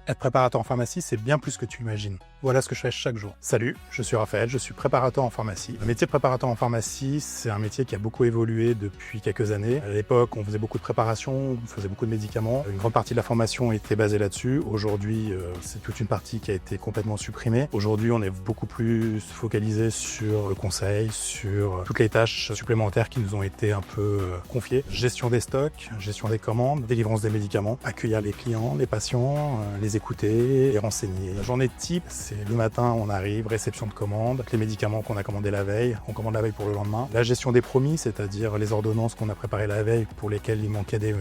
Être préparateur en pharmacie, c'est bien plus que tu imagines. Voilà ce que je fais chaque jour. Salut, je suis Raphaël, je suis préparateur en pharmacie. Le métier de préparateur en pharmacie, c'est un métier qui a beaucoup évolué depuis quelques années. À l'époque, on faisait beaucoup de préparation, on faisait beaucoup de médicaments. Une grande partie de la formation était basée là-dessus. Aujourd'hui, c'est toute une partie qui a été complètement supprimée. Aujourd'hui, on est beaucoup plus focalisé sur le conseil, sur toutes les tâches supplémentaires qui nous ont été un peu confiées. Gestion des stocks, gestion des commandes, délivrance des médicaments, accueillir les clients, les patients, les écouter, les renseigner. La journée type, c'est le matin, on arrive, réception de commandes, les médicaments qu'on a commandés la veille, on commande la veille pour le lendemain. La gestion des promis, c'est-à-dire les ordonnances qu'on a préparées la veille pour lesquelles il manquait des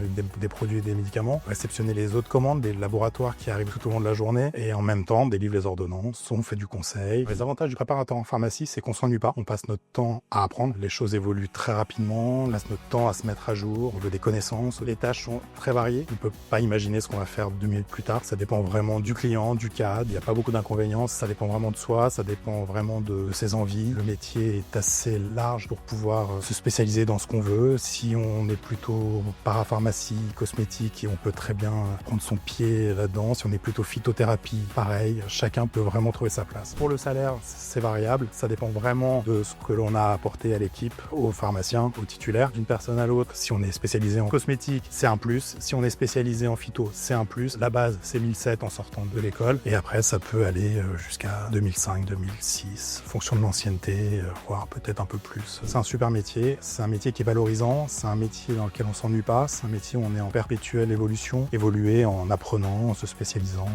produits et des médicaments. Réceptionner les autres commandes des laboratoires qui arrivent tout au long de la journée et en même temps, on délivre les ordonnances, on fait du conseil. Les avantages du préparateur en pharmacie, c'est qu'on s'ennuie pas. On passe notre temps à apprendre. Les choses évoluent très rapidement, on passe notre temps à se mettre à jour, on veut des connaissances. Les tâches sont très variées. On ne peut pas imaginer ce qu'on va faire 2 minutes plus tard. Ça dépend vraiment du client, du cadre. Il n'y a pas beaucoup d'inconvénients. Ça dépend vraiment de soi, ça dépend vraiment de ses envies. Le métier est assez large pour pouvoir se spécialiser dans ce qu'on veut. Si on est plutôt parapharmacie, cosmétique, et on peut très bien prendre son pied là-dedans. Si on est plutôt phytothérapie, pareil. Chacun peut vraiment trouver sa place. Pour le salaire, c'est variable. Ça dépend vraiment de ce que l'on a apporté à l'équipe, aux pharmaciens, aux titulaires. D'une personne à l'autre, si on est spécialisé en cosmétique, c'est un plus. Si on est spécialisé en phyto, c'est un plus. La base, c'est 1007 en sortant de l'école. Et après, ça peut aller jusqu'à 2005, 2006, fonction de l'ancienneté, voire peut-être un peu plus. C'est un super métier. C'est un métier qui est valorisant. C'est un métier dans lequel on s'ennuie pas. C'est un métier où on est en perpétuelle évolution, évoluer en apprenant, en se spécialisant.